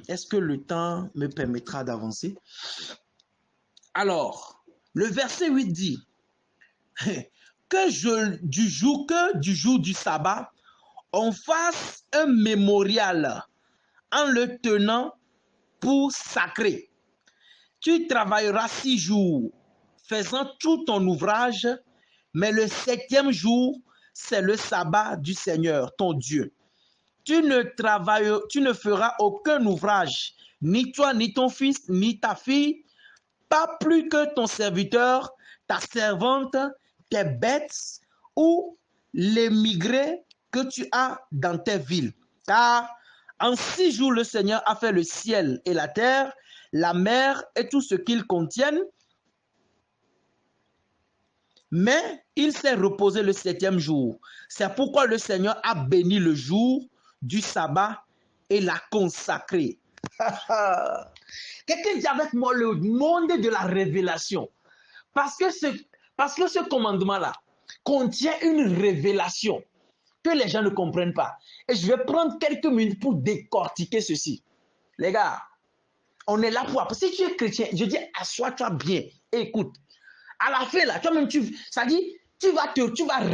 Est-ce que le temps me permettra d'avancer? Alors, le verset 8 dit du jour du sabbat, on fasse un mémorial en le tenant pour sacré. Tu travailleras 6 jours, faisant tout ton ouvrage, mais le 7e jour, c'est le sabbat du Seigneur, ton Dieu. Tu ne feras aucun ouvrage, ni toi, ni ton fils, ni ta fille, pas plus que ton serviteur, ta servante, tes bêtes ou l'émigré que tu as dans tes villes. Car en 6 jours, le Seigneur a fait le ciel et la terre, la mer et tout ce qu'ils contiennent. Mais il s'est reposé le 7e jour. C'est pourquoi le Seigneur a béni le jour du sabbat et l'a consacré. Quelqu'un dit avec moi le monde de la révélation. Parce que ce commandement-là contient une révélation que les gens ne comprennent pas. Et je vais prendre quelques minutes pour décortiquer ceci. Les gars, on est là pour apprendre. Si tu es chrétien, je dis assois-toi bien et écoute. À la fin, là, toi-même, ça dit, tu vas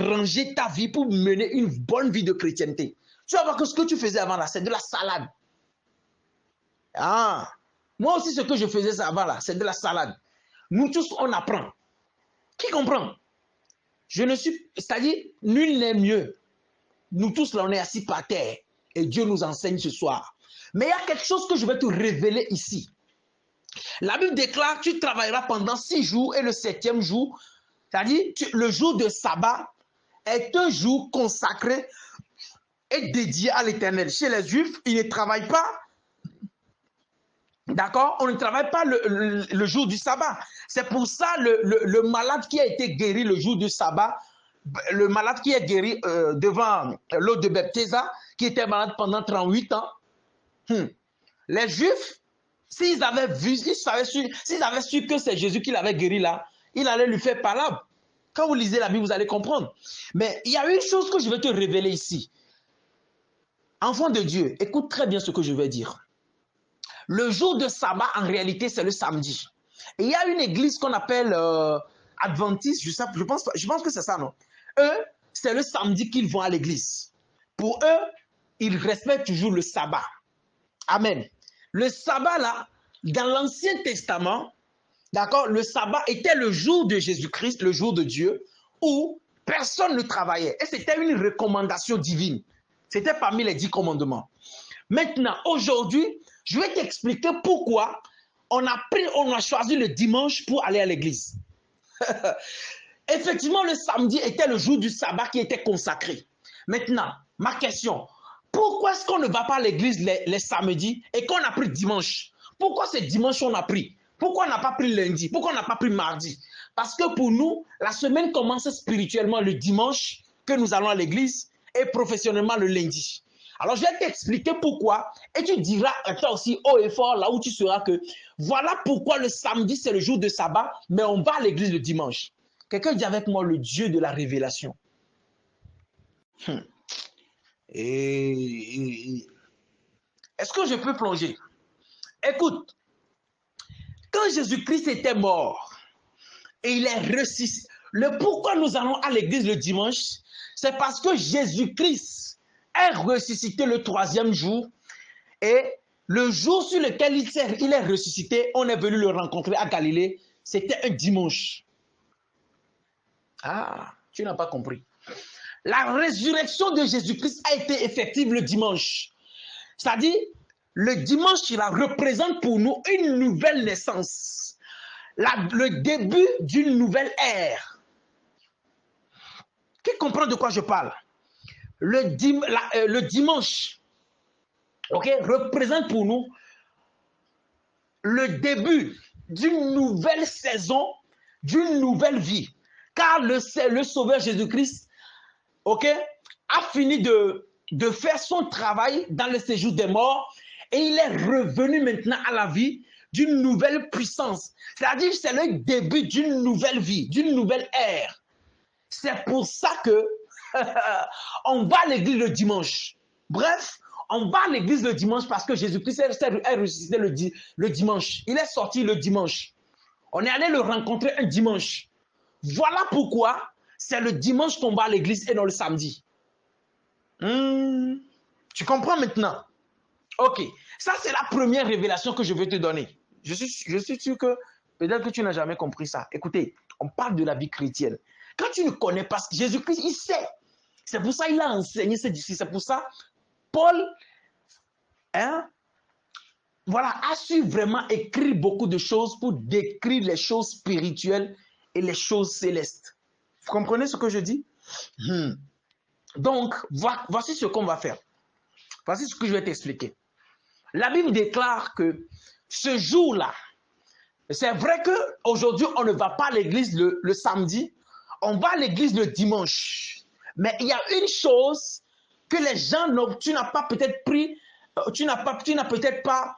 ranger ta vie pour mener une bonne vie de chrétienté. Tu vas voir que ce que tu faisais avant là, c'est de la salade. Ah, moi aussi, ce que je faisais avant là, c'est de la salade. Nous tous, on apprend. Qui comprend? C'est-à-dire, nul n'est mieux. Nous tous, là, on est assis par terre. Et Dieu nous enseigne ce soir. Mais il y a quelque chose que je vais te révéler ici. La Bible déclare, tu travailleras pendant 6 jours et le 7e jour, c'est-à-dire le jour de sabbat, est un jour consacré et dédié à l'Éternel. Chez les Juifs, ils ne travaillent pas. D'accord? On ne travaille pas le jour du sabbat. C'est pour ça le malade qui a été guéri le jour du sabbat, le malade qui est guéri devant l'eau de Bethesda, qui était malade pendant 38 ans, les Juifs, s'ils avaient vu, s'ils avaient su que c'est Jésus qui l'avait guéri là, il allait lui faire palabre. Quand vous lisez la Bible, vous allez comprendre. Mais il y a une chose que je vais te révéler ici. Enfant de Dieu, écoute très bien ce que je vais dire. Le jour de sabbat, en réalité, c'est le samedi. Et il y a une église qu'on appelle Adventiste, je pense que c'est ça, non? Eux, c'est le samedi qu'ils vont à l'église. Pour eux, ils respectent toujours le sabbat. Amen. Le sabbat, là, dans l'Ancien Testament, d'accord, le sabbat était le jour de Jésus-Christ, le jour de Dieu, où personne ne travaillait. Et c'était une recommandation divine. C'était parmi les 10 commandements. Maintenant, aujourd'hui, je vais t'expliquer pourquoi on a choisi le dimanche pour aller à l'église. Effectivement, le samedi était le jour du sabbat qui était consacré. Maintenant, ma question, pourquoi est-ce qu'on ne va pas à l'église les samedis et qu'on a pris dimanche? Pourquoi c'est dimanche qu'on a pris? Pourquoi on n'a pas pris lundi? Pourquoi on n'a pas pris mardi? Parce que pour nous, la semaine commence spirituellement le dimanche que nous allons à l'église et professionnellement le lundi. Alors, je vais t'expliquer pourquoi et tu diras à toi aussi haut et fort là où tu seras que voilà pourquoi le samedi c'est le jour de sabbat, mais on va à l'église le dimanche. Quelqu'un dit avec moi le Dieu de la révélation. Est-ce que je peux plonger? Écoute, quand Jésus-Christ était mort et il est ressuscité, le pourquoi nous allons à l'église le dimanche, c'est parce que Jésus-Christ est ressuscité le 3e jour et le jour sur lequel il est ressuscité, on est venu le rencontrer à Galilée, c'était un dimanche. Ah, tu n'as pas compris. La résurrection de Jésus-Christ a été effective le dimanche. C'est-à-dire, le dimanche, il représente pour nous une nouvelle naissance. Le début d'une nouvelle ère. Qui comprend de quoi je parle? Le dimanche, ok, représente pour nous le début d'une nouvelle saison, d'une nouvelle vie. Car le Sauveur Jésus-Christ, ok, a fini de faire son travail dans le séjour des morts et il est revenu maintenant à la vie d'une nouvelle puissance. C'est-à-dire que c'est le début d'une nouvelle vie, d'une nouvelle ère. C'est pour ça que on va à l'église le dimanche. Bref, On va à l'église le dimanche parce que Jésus-Christ est ressuscité le dimanche. Il est sorti le dimanche. On est allé le rencontrer un dimanche. Voilà pourquoi c'est le dimanche qu'on va à l'église et non le samedi. Tu comprends maintenant? Ok. Ça, c'est la première révélation que je vais te donner. Je suis sûr que peut-être que tu n'as jamais compris ça. Écoutez, on parle de la vie chrétienne. Quand tu ne connais pas Jésus-Christ, il sait. C'est pour ça qu'il a enseigné ses disciples. C'est pour ça Paul, voilà, a su vraiment écrire beaucoup de choses pour décrire les choses spirituelles et les choses célestes. Vous comprenez ce que je dis? Donc, voici ce qu'on va faire. Voici ce que je vais t'expliquer. La Bible déclare que ce jour-là, c'est vrai qu'aujourd'hui, on ne va pas à l'église le samedi, on va à l'église le dimanche. Mais il y a une chose que les gens, tu n'as pas peut-être pris, tu n'as peut-être pas,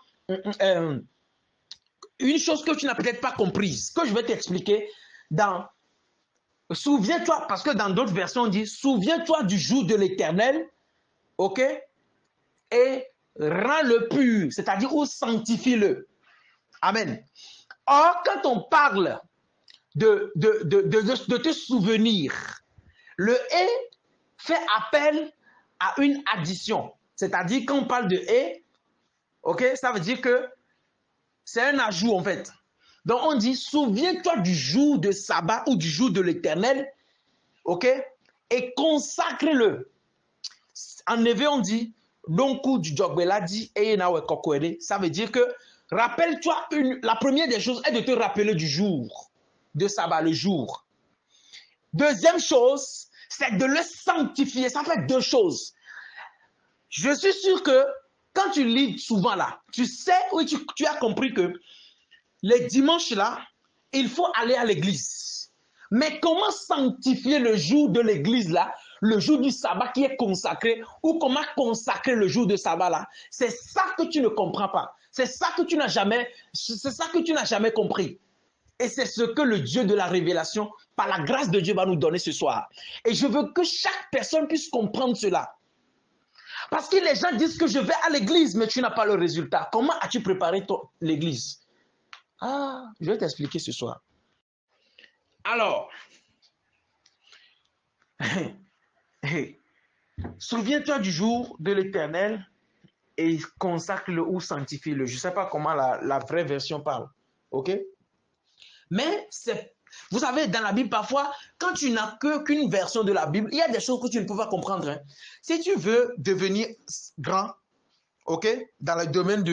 une chose que tu n'as peut-être pas comprise, que je vais t'expliquer dans, souviens-toi, parce que dans d'autres versions, on dit, souviens-toi du jour de l'Éternel, ok, et rends-le pur, c'est-à-dire ou sanctifie-le. Amen. Or, quand on parle de te souvenir, le et fait appel à une addition. C'est-à-dire, quand on parle de et, ok, ça veut dire que c'est un ajout en fait. Donc, on dit, souviens-toi du jour de sabbat ou du jour de l'Éternel, ok, et consacre-le. En effet, on dit, donc, du jogbeladi et ça veut dire que, rappelle-toi, la première des choses est de te rappeler du jour de sabbat, le jour. Deuxième chose, c'est de le sanctifier. Ça fait deux choses. Je suis sûr que quand tu lis souvent là, tu sais, oui, tu as compris que les dimanches là, il faut aller à l'église. Mais comment sanctifier le jour de l'église là, le jour du sabbat qui est consacré, ou comment consacrer le jour de sabbat là? C'est ça que tu ne comprends pas. C'est ça que tu n'as jamais compris. Et c'est ce que le Dieu de la révélation, par la grâce de Dieu, va nous donner ce soir. Et je veux que chaque personne puisse comprendre cela. Parce que les gens disent que je vais à l'église, mais tu n'as pas le résultat. Comment as-tu préparé l'église? Ah, je vais t'expliquer ce soir. Alors, souviens-toi du jour de l'Éternel et consacre-le ou sanctifie-le. Je ne sais pas comment la vraie version parle. Ok? Mais vous savez, dans la Bible, parfois, quand tu n'as qu'une version de la Bible, il y a des choses que tu ne peux pas comprendre. Hein. Si tu veux devenir grand, ok, dans le domaine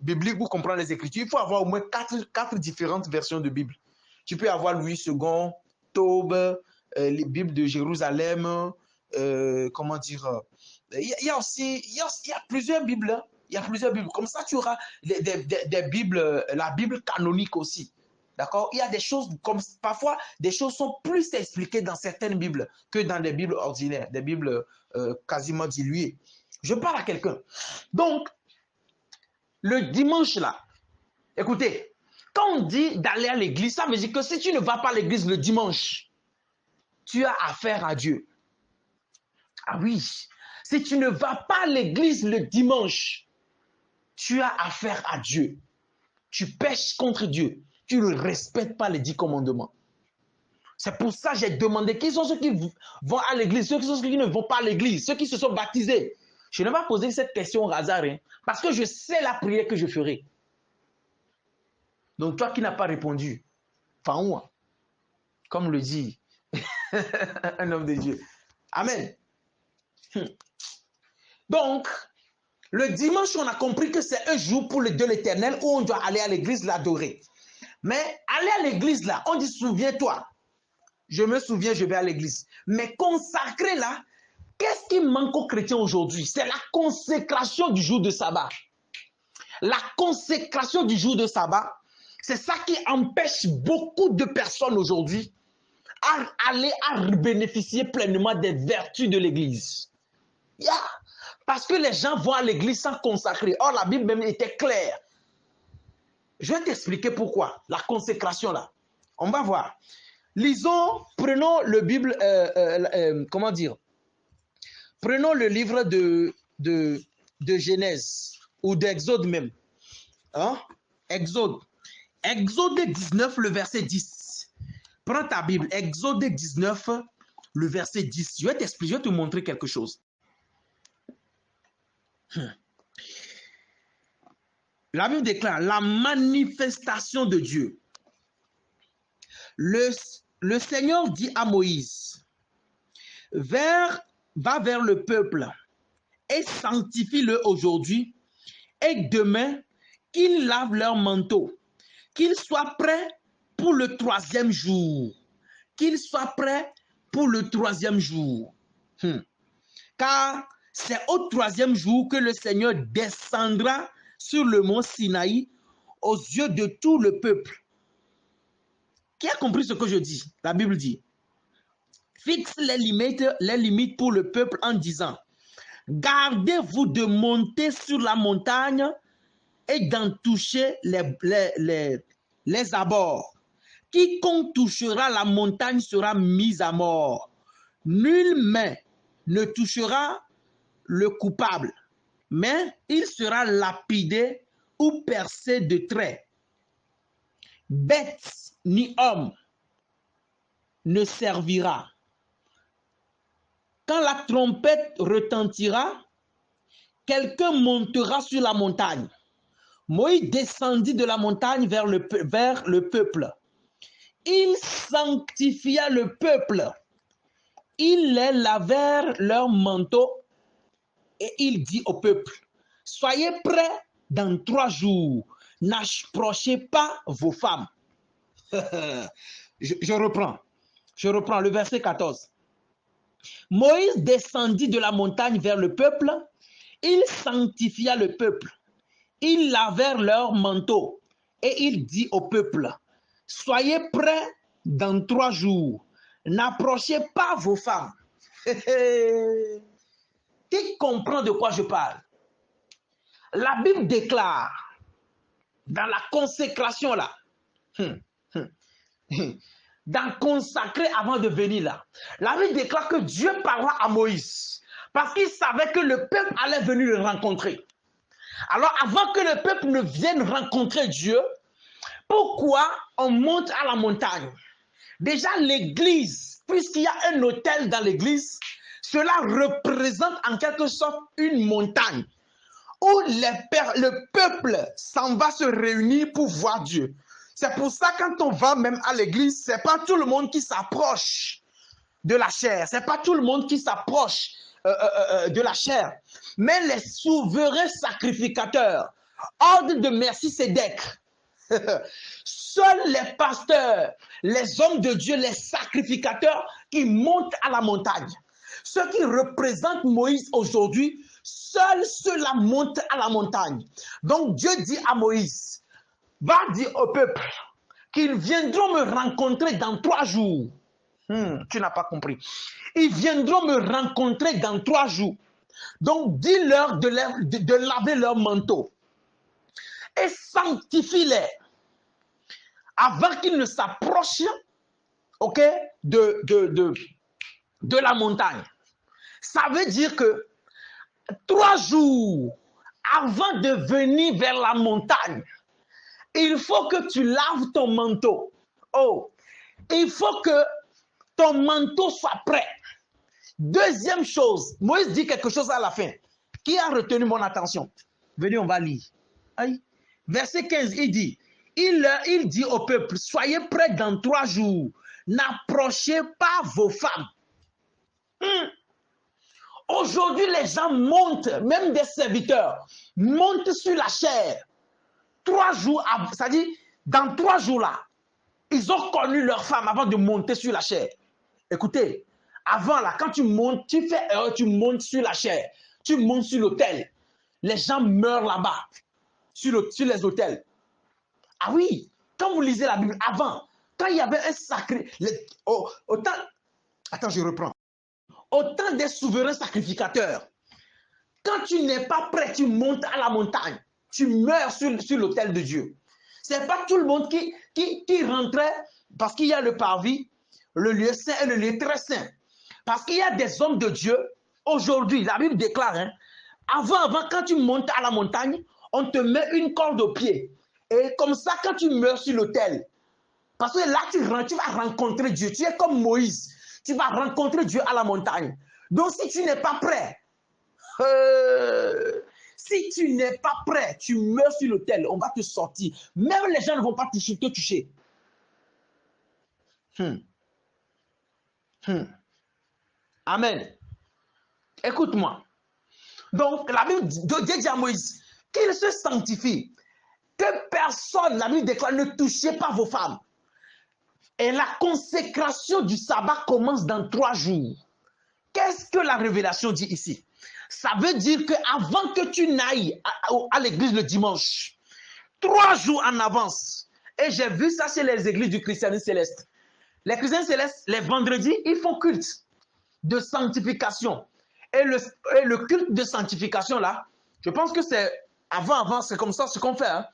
biblique pour comprendre les Écritures, il faut avoir au moins quatre différentes versions de Bible. Tu peux avoir Louis II, Taube, les Bibles de Jérusalem, comment dire, il y a plusieurs Bibles. Hein. Il y a plusieurs Bibles. Comme ça, tu auras des Bibles, la Bible canonique aussi. D'accord? Il y a des choses, comme parfois, des choses sont plus expliquées dans certaines Bibles que dans des Bibles ordinaires, des Bibles quasiment diluées. Je parle à quelqu'un. Donc, le dimanche là, écoutez, quand on dit d'aller à l'église, ça veut dire que si tu ne vas pas à l'église le dimanche, tu as affaire à Dieu. Ah oui, si tu ne vas pas à l'église le dimanche, tu as affaire à Dieu. Tu pèches contre Dieu. Tu ne respectes pas les 10 commandements. C'est pour ça que j'ai demandé qui sont ceux qui vont à l'église, ceux qui ne vont pas à l'église, ceux qui se sont baptisés. Je ne vais pas poser cette question au hasard, hein, parce que je sais la prière que je ferai. Donc toi qui n'as pas répondu, Faoua, comme le dit un homme de Dieu. Amen. Donc, le dimanche, on a compris que c'est un jour pour de l'Éternel où on doit aller à l'église l'adorer. Mais aller à l'église là, on dit souviens-toi. Je me souviens, je vais à l'église. Mais consacrer là, qu'est-ce qui manque aux chrétiens aujourd'hui? C'est la consécration du jour de sabbat. La consécration du jour de sabbat, c'est ça qui empêche beaucoup de personnes aujourd'hui à bénéficier pleinement des vertus de l'église. Yeah. Parce que les gens vont à l'église sans consacrer. Or, la Bible même était claire. Je vais t'expliquer pourquoi. La consécration là. On va voir. Lisons, prenons le Bible, comment dire? Prenons le livre de de Genèse ou d'Exode même. Hein? Exode. Exode 19, le verset 10. Prends ta Bible, Exode 19, le verset 10. Je vais t'expliquer, je vais te montrer quelque chose. La Bible déclare la manifestation de Dieu. Le Seigneur dit à Moïse, va vers le peuple et sanctifie-le aujourd'hui et demain qu'ils lavent leur manteau, qu'ils soient prêts pour le 3e jour. Qu'ils soient prêts pour le 3e jour. Car c'est au 3e jour que le Seigneur descendra sur le mont Sinaï aux yeux de tout le peuple. Qui a compris ce que je dis? La Bible dit, fixe les limites pour le peuple en disant, gardez-vous de monter sur la montagne et d'en toucher les abords. Quiconque touchera la montagne sera mis à mort. Nulle main ne touchera le coupable, mais il sera lapidé ou percé de traits. Bête ni homme ne servira. Quand la trompette retentira, quelqu'un montera sur la montagne. Moïse descendit de la montagne vers le peuple. Il sanctifia le peuple. Il les lavèrent leurs manteaux et il dit au peuple, soyez prêts dans 3 jours, n'approchez pas vos femmes. je reprends le verset 14. Moïse descendit de la montagne vers le peuple, il sanctifia le peuple, ils lavèrent leurs manteaux et il dit au peuple, soyez prêts dans 3 jours, n'approchez pas vos femmes. Qui comprend de quoi je parle? La Bible déclare, dans la consécration là, dans consacrer avant de venir là, la Bible déclare que Dieu parla à Moïse, parce qu'il savait que le peuple allait venir le rencontrer. Alors avant que le peuple ne vienne rencontrer Dieu, pourquoi on monte à la montagne? Déjà l'église, puisqu'il y a un autel dans l'église, cela représente en quelque sorte une montagne où le peuple s'en va se réunir pour voir Dieu. C'est pour ça quand on va même à l'église, ce n'est pas tout le monde qui s'approche de la chair. Ce n'est pas tout le monde qui s'approche de la chair. Mais les souverains sacrificateurs, ordre de Melchisédek, seuls les pasteurs, les hommes de Dieu, les sacrificateurs qui montent à la montagne. Ceux qui représentent Moïse aujourd'hui, seuls ceux-là montent à la montagne. Donc Dieu dit à Moïse, va dire au peuple qu'ils viendront me rencontrer dans 3 jours. Tu n'as pas compris. Ils viendront me rencontrer dans 3 jours. Donc dis-leur de laver leur manteau et sanctifie-les avant qu'ils ne s'approchent, ok, de la montagne. Ça veut dire que 3 jours avant de venir vers la montagne, il faut que tu laves ton manteau. Oh, il faut que ton manteau soit prêt. Deuxième chose, Moïse dit quelque chose à la fin qui a retenu mon attention. Venez, on va lire. Aïe. Verset 15, il dit au peuple, soyez prêts dans 3 jours, n'approchez pas vos femmes. Aujourd'hui, les gens montent, même des serviteurs, montent sur la chair. 3 jours, c'est-à-dire, dans 3 jours là, ils ont connu leur femme avant de monter sur la chair. Écoutez, avant là, quand tu montes, tu montes sur la chair, tu montes sur l'autel. Les gens meurent là-bas, sur les autels. Ah oui, quand vous lisez la Bible, avant, quand il y avait un sacré, attends, je reprends. Autant des souverains sacrificateurs, quand tu n'es pas prêt, tu montes à la montagne, tu meurs sur l'autel de Dieu. Ce n'est pas tout le monde qui rentrait, parce qu'il y a le parvis, le lieu saint et le lieu très saint. Parce qu'il y a des hommes de Dieu, aujourd'hui, la Bible déclare, Avant, quand tu montes à la montagne, on te met une corde au pied. Et comme ça, quand tu meurs sur l'autel, parce que là, tu vas rencontrer Dieu. Tu es comme Moïse. Tu vas rencontrer Dieu à la montagne. Donc, si tu n'es pas prêt, si tu n'es pas prêt, tu meurs sur l'autel, on va te sortir. Même les gens ne vont pas te toucher. Amen. Écoute-moi. Donc, la Bible dit à Moïse qu'il se sanctifie. Que personne, la Bible déclare, ne touchez pas vos femmes. Et la consécration du sabbat commence dans 3 jours. Qu'est-ce que la révélation dit ici? Ça veut dire qu'avant que tu n'ailles à l'église le dimanche, 3 jours en avance, et j'ai vu ça chez les églises du christianisme céleste. Les chrétiens célestes, les vendredis, ils font culte de sanctification. Et le culte de sanctification, là, je pense que c'est avant, c'est comme ça ce qu'on fait. Hein.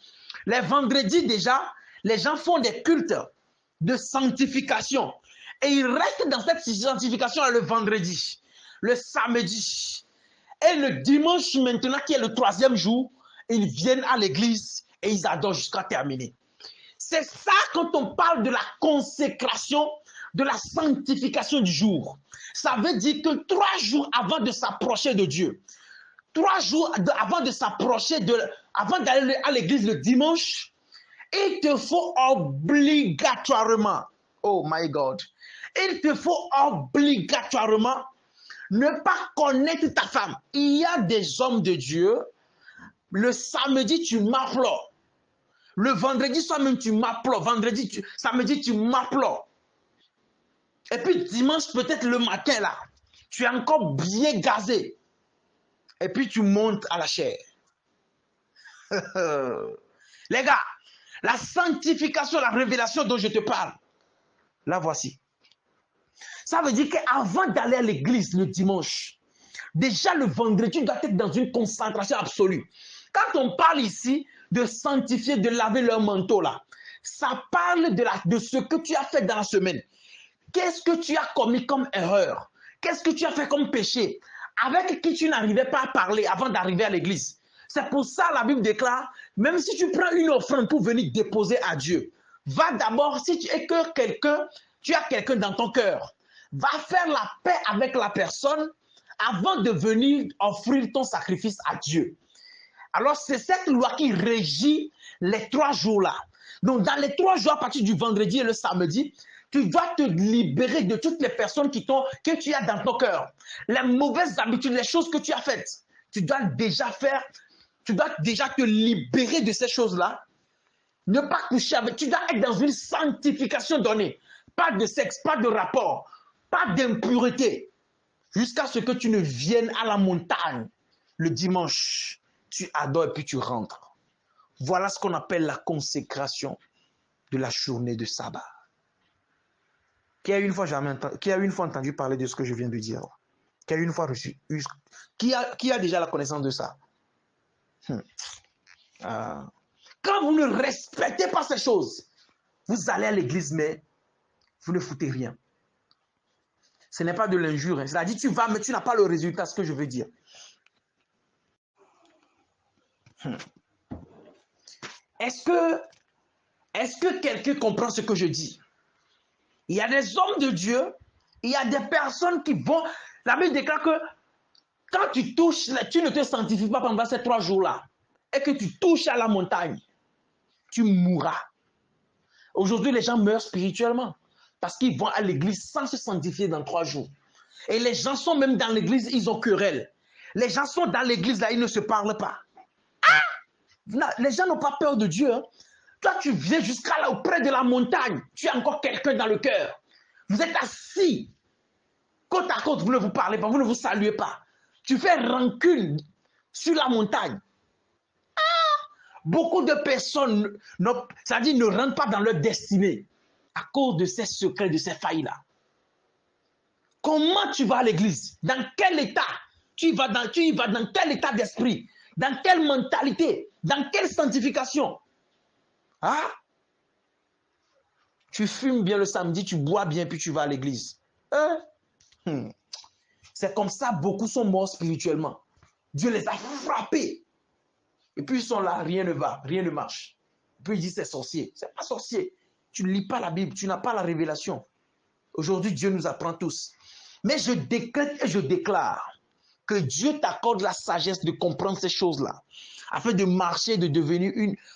Les vendredis, déjà, les gens font des cultes de sanctification. Et ils restent dans cette sanctification le vendredi, le samedi. Et le dimanche maintenant, qui est le 3e jour, ils viennent à l'église et ils adorent jusqu'à terminer. C'est ça quand on parle de la consécration, de la sanctification du jour. Ça veut dire que 3 jours avant de s'approcher de Dieu, 3 jours avant de s'approcher, avant d'aller à l'église le dimanche, il te faut obligatoirement, oh my God, il te faut obligatoirement ne pas connaître ta femme. Il y a des hommes de Dieu, le samedi tu m'applaudis, le vendredi soir même tu m'applaudis, samedi tu m'applaudis. Et puis dimanche peut-être le matin là, tu es encore bien gazé. Et puis tu montes à la chair. Les gars, la sanctification, la révélation dont je te parle, la voici. Ça veut dire qu'avant d'aller à l'église le dimanche, déjà le vendredi, tu dois être dans une concentration absolue. Quand on parle ici de sanctifier, de laver leur manteau là, ça parle de ce que tu as fait dans la semaine. Qu'est-ce que tu as commis comme erreur? Qu'est-ce que tu as fait comme péché? Avec qui tu n'arrivais pas à parler avant d'arriver à l'église. C'est pour ça la Bible déclare, même si tu prends une offrande pour venir déposer à Dieu, va d'abord, si tu es que quelqu'un, tu as quelqu'un dans ton cœur, va faire la paix avec la personne avant de venir offrir ton sacrifice à Dieu. Alors c'est cette loi qui régit les 3 jours-là. Donc dans les 3 jours, à partir du vendredi et le samedi, tu dois te libérer de toutes les personnes que tu as dans ton cœur. Les mauvaises habitudes, les choses que tu as faites. Tu dois déjà te libérer de ces choses-là. Ne pas coucher avec. Tu dois être dans une sanctification donnée. Pas de sexe, pas de rapport, pas d'impureté. Jusqu'à ce que tu ne viennes à la montagne le dimanche. Tu adores et puis tu rentres. Voilà ce qu'on appelle la consécration de la journée de sabbat. Qui a une fois entendu parler de ce que je viens de dire? Qui a une fois reçu? Qui a déjà la connaissance de ça? Quand vous ne respectez pas ces choses, vous allez à l'église, mais vous ne foutez rien. Ce n'est pas de l'injure. Hein. C'est-à-dire, tu vas, mais tu n'as pas le résultat, ce que je veux dire. Est-ce que quelqu'un comprend ce que je dis? Il y a des hommes de Dieu, il y a des personnes qui vont... La Bible déclare que quand tu touches, tu ne te sanctifies pas pendant ces 3 jours-là, et que tu touches à la montagne, tu mourras. Aujourd'hui, les gens meurent spirituellement parce qu'ils vont à l'église sans se sanctifier dans 3 jours. Et les gens sont même dans l'église, ils ont querelle. Les gens sont dans l'église, là, ils ne se parlent pas. Ah! Les gens n'ont pas peur de Dieu. Hein. Toi, tu viens jusqu'à là, auprès de la montagne. Tu as encore quelqu'un dans le cœur. Vous êtes assis. Côte à côte, vous ne vous parlez pas, vous ne vous saluez pas. Tu fais rancune sur la montagne. Ah! Beaucoup de personnes, c'est-à-dire ne rentrent pas dans leur destinée à cause de ces secrets, de ces failles-là. Comment tu vas à l'église? Dans quel état? Tu y vas dans quel état d'esprit? Dans quelle mentalité? Dans quelle sanctification? Ah? Tu fumes bien le samedi, tu bois bien, puis tu vas à l'église. C'est comme ça, beaucoup sont morts spirituellement. Dieu les a frappés. Et puis ils sont là, rien ne va, rien ne marche. Puis ils disent c'est sorcier. C'est pas sorcier. Tu ne lis pas la Bible, tu n'as pas la révélation. Aujourd'hui, Dieu nous apprend tous. Mais je décrète et je déclare que Dieu t'accorde la sagesse de comprendre ces choses-là, afin de marcher, de devenir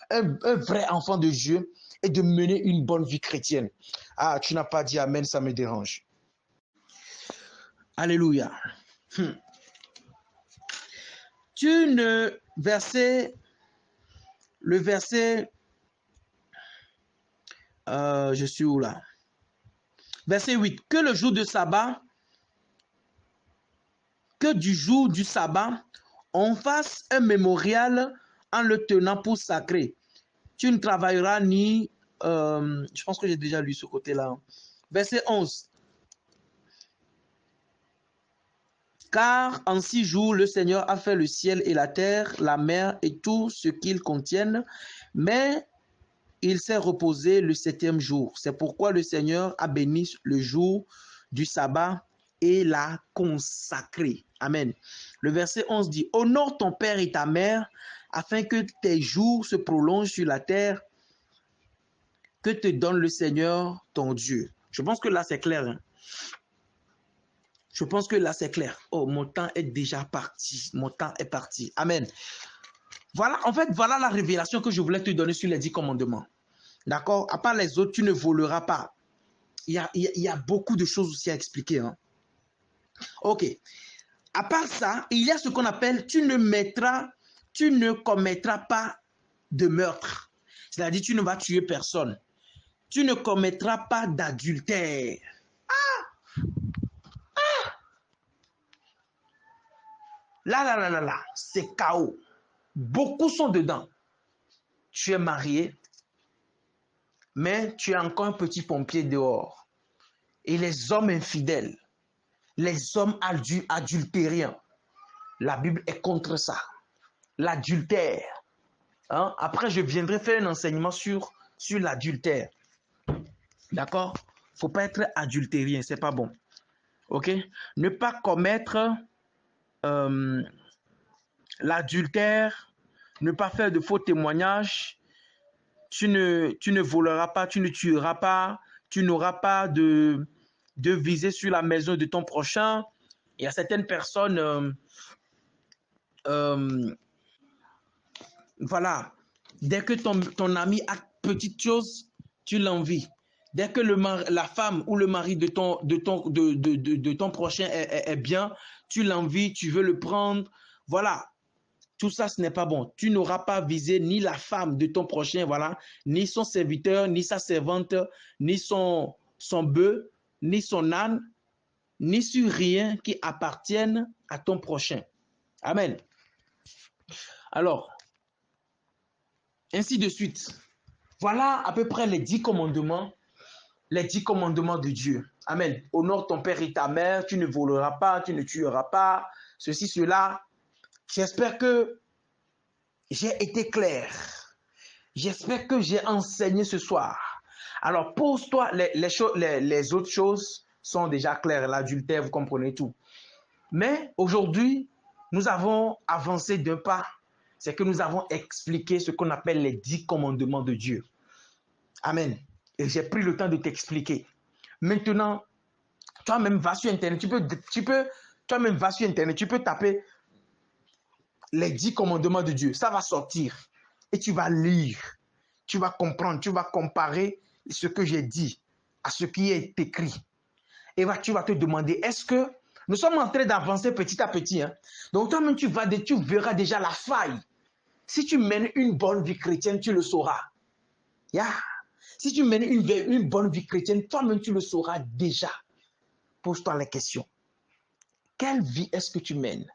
un vrai enfant de Dieu et de mener une bonne vie chrétienne. Ah, tu n'as pas dit amen, ça me dérange. Alléluia. Le verset, je suis où là? Verset 8. Que le jour de sabbat, que du jour du sabbat, on fasse un mémorial en le tenant pour sacré. Tu ne travailleras ni... je pense que j'ai déjà lu ce côté-là. Verset 11. Car en 6 jours, le Seigneur a fait le ciel et la terre, la mer et tout ce qu'ils contiennent, mais il s'est reposé le 7e jour. C'est pourquoi le Seigneur a béni le jour du sabbat et l'a consacré. Amen. Le verset 11 dit, « Honore ton père et ta mère, afin que tes jours se prolongent sur la terre que te donne le Seigneur ton Dieu. » Je pense que là, c'est clair. Hein? Je pense que là, c'est clair. Oh, mon temps est déjà parti. Mon temps est parti. Amen. Voilà, en fait, voilà la révélation que je voulais te donner sur les 10 commandements. D'accord? À part les autres, tu ne voleras pas. Il y a beaucoup de choses aussi à expliquer. Hein? Ok. À part ça, il y a ce qu'on appelle tu ne commettras pas de meurtre. C'est-à-dire, tu ne vas tuer personne. Tu ne commettras pas d'adultère. Là, c'est chaos. Beaucoup sont dedans. Tu es marié, mais tu es encore un petit pompier dehors. Et les hommes infidèles, les hommes adultériens, la Bible est contre ça. L'adultère. Hein? Après, je viendrai faire un enseignement sur l'adultère. D'accord? Il ne faut pas être adultérien, c'est pas bon. Ok? Ne pas commettre l'adultère, ne pas faire de faux témoignages, tu ne voleras pas, tu ne tueras pas, tu n'auras pas de visée sur la maison de ton prochain. Il y a certaines personnes, voilà, dès que ton ami a petite chose, tu l'envies. Dès que la femme ou le mari de ton prochain est bien, tu l'envies, tu veux le prendre. Voilà. Tout ça, ce n'est pas bon. Tu n'auras pas visé ni la femme de ton prochain, voilà, ni son serviteur, ni sa servante, ni son bœuf, ni son âne, ni sur rien qui appartienne à ton prochain. Amen. Alors, ainsi de suite. Voilà à peu près les 10 commandements de Dieu. Amen. Honore ton père et ta mère, tu ne voleras pas, tu ne tueras pas, ceci, cela. J'espère que j'ai été clair. J'espère que j'ai enseigné ce soir. Alors, pose-toi, les autres choses sont déjà claires. L'adultère, vous comprenez tout. Mais aujourd'hui, nous avons avancé d'un pas. C'est que nous avons expliqué ce qu'on appelle les 10 commandements de Dieu. Amen. Et j'ai pris le temps de t'expliquer. Maintenant, toi-même, va sur Internet. Toi-même, va sur Internet. Tu peux taper les 10 commandements de Dieu. Ça va sortir. Et tu vas lire. Tu vas comprendre. Tu vas comparer ce que j'ai dit à ce qui est écrit. Et tu vas te demander, est-ce que nous sommes en train d'avancer petit à petit. Hein? Donc toi-même, tu verras déjà la faille. Si tu mènes une bonne vie chrétienne, tu le sauras. Yeah. Si tu mènes une bonne vie chrétienne, toi-même, tu le sauras déjà. Pose-toi les questions. Quelle vie est-ce que tu mènes?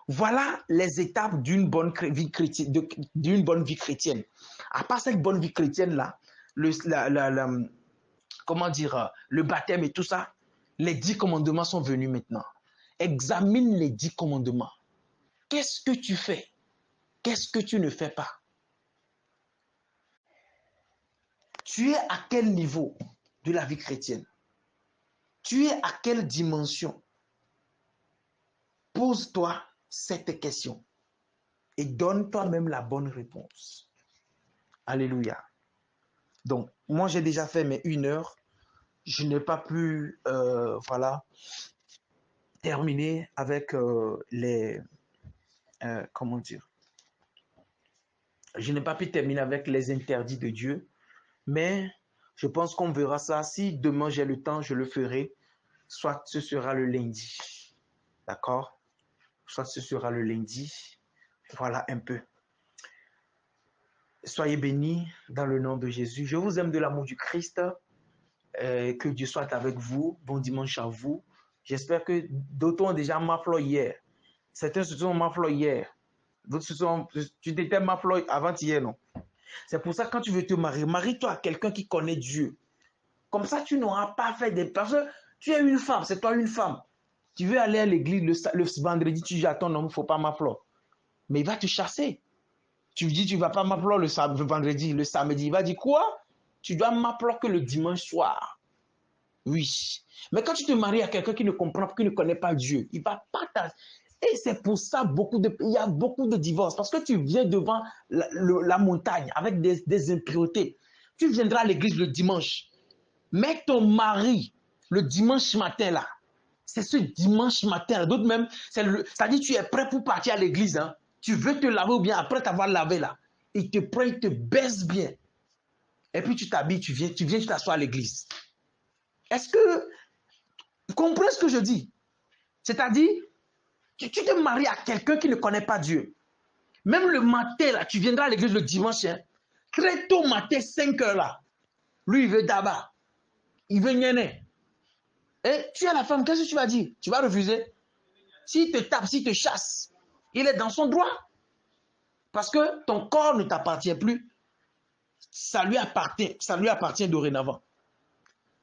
Voilà les étapes d'une bonne vie chrétienne. À part cette bonne vie chrétienne-là, comment dire, le baptême et tout ça, les 10 commandements sont venus maintenant. Examine les 10 commandements. Qu'est-ce que tu fais? Qu'est-ce que tu ne fais pas? Tu es à quel niveau de la vie chrétienne? Tu es à quelle dimension? Pose-toi cette question. et donne toi-même la bonne réponse. Alléluia. Donc, moi, j'ai déjà fait mes 1 heure. Je n'ai pas pu, voilà, terminer avec les, comment dire, je n'ai pas pu terminer avec les interdits de Dieu, mais je pense qu'on verra ça. Si demain j'ai le temps, je le ferai. Soit ce sera le lundi. D'accord? Soit ce sera le lundi. Voilà un peu. Soyez bénis dans le nom de Jésus. Je vous aime de l'amour du Christ. Que Dieu soit avec vous. Bon dimanche à vous. J'espère que d'autres ont déjà maflo hier. Certains se sont maflo hier. D'autres se sont... Tu t'étais maflo avant-hier, non? C'est pour ça que quand tu veux te marier, marie-toi à quelqu'un qui connaît Dieu. Comme ça, tu n'auras pas fait des... Parce que tu es une femme, c'est toi une femme. Tu veux aller à l'église le vendredi, tu dis à ton homme, il ne faut pas m'appeler. Mais il va te chasser. Tu lui dis, tu ne vas pas m'appeler le vendredi, le samedi. Il va dire, quoi? Tu dois m'appeler que le dimanche soir. Oui. Mais quand tu te maries à quelqu'un qui ne comprend pas, qui ne connaît pas Dieu, il va pas t'as... Et c'est pour ça il y a beaucoup de divorces. Parce que tu viens devant la montagne avec des impuretés. Tu viendras à l'église le dimanche. Mais ton mari, le dimanche matin là, c'est ce dimanche matin, d'autres même, c'est-à-dire tu es prêt pour partir à l'église, hein. Tu veux te laver ou bien après t'avoir lavé là, il te prend, il te baisse bien. Et puis tu t'habilles, tu viens, tu t'assois à l'église. Est-ce que, vous comprenez ce que je dis? C'est-à-dire, tu te maries à quelqu'un qui ne connaît pas Dieu. Même le matin là, tu viendras à l'église le dimanche, hein, très tôt matin, 5 heures là, lui il veut d'abord, il veut gagner. Et tu es la femme, qu'est-ce que tu vas dire? Tu vas refuser? S'il te tape, s'il te chasse, il est dans son droit. Parce que ton corps ne t'appartient plus. Ça lui appartient dorénavant.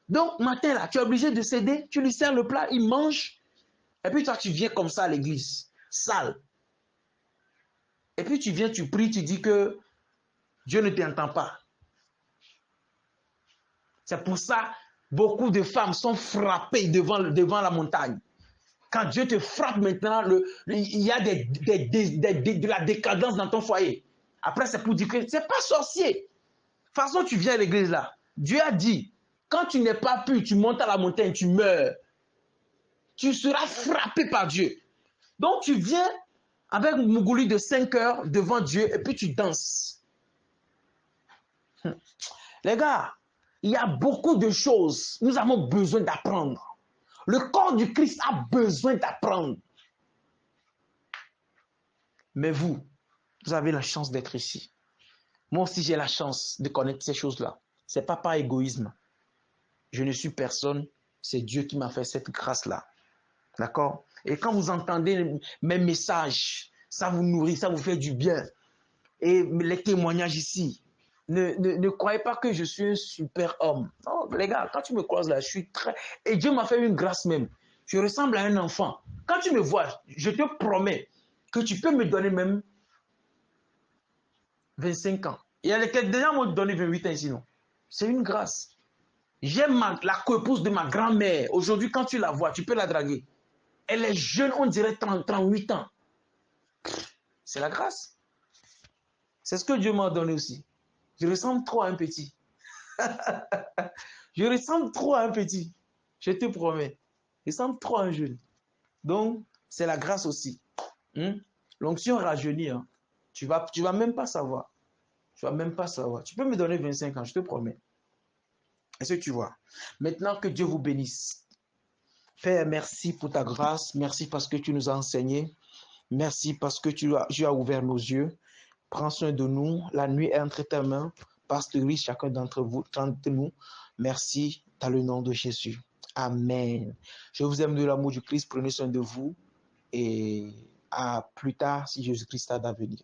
Donc, matin, là, tu es obligé de céder. Tu lui sers le plat, il mange. Et puis, toi, tu viens comme ça à l'église, sale. Et puis, tu viens, tu pries, tu dis que Dieu ne t'entend pas. C'est pour ça beaucoup de femmes sont frappées devant la montagne. Quand Dieu te frappe maintenant, il y a de la décadence dans ton foyer. Après, c'est pour dire que ce n'est pas sorcier. De toute façon, tu viens à l'église là. Dieu a dit, quand tu n'es pas pu, tu montes à la montagne, tu meurs. Tu seras frappé par Dieu. Donc, tu viens avec Mougouli de 5 heures devant Dieu et puis tu danses. Les gars, il y a beaucoup de choses. Nous avons besoin d'apprendre. Le corps du Christ a besoin d'apprendre. Mais vous avez la chance d'être ici. Moi aussi, j'ai la chance de connaître ces choses-là. Ce n'est pas par égoïsme. Je ne suis personne. C'est Dieu qui m'a fait cette grâce-là. D'accord? Et quand vous entendez mes messages, ça vous nourrit, ça vous fait du bien. Et les témoignages ici, ne croyez pas que je suis un super homme. Non, les gars, quand tu me croises là, je suis très... Et Dieu m'a fait une grâce même. Je ressemble à un enfant. Quand tu me vois, je te promets que tu peux me donner même 25 ans. Il y a des gens m'ont donné 28 ans ici, non? C'est une grâce. J'ai la coépouse de ma grand-mère. Aujourd'hui, quand tu la vois, tu peux la draguer. Elle est jeune, on dirait 38 ans. C'est la grâce. C'est ce que Dieu m'a donné aussi. Je ressemble trop à un petit. Je ressemble trop à un petit. Je te promets. Je ressemble trop à un jeune. Donc, c'est la grâce aussi. L'onction rajeunit. Hein. Tu vas même pas savoir. Tu vas même pas savoir. Tu peux me donner 25 ans, je te promets. Est-ce que tu vois? Maintenant que Dieu vous bénisse. Père, merci pour ta grâce. Merci parce que tu nous as enseigné. Merci parce que tu as ouvert nos yeux. Prends soin de nous. La nuit est entre tes mains. Pastorise chacun d'entre nous. Merci dans le nom de Jésus. Amen. Je vous aime de l'amour du Christ. Prenez soin de vous. Et à plus tard si Jésus-Christ a d'avenir.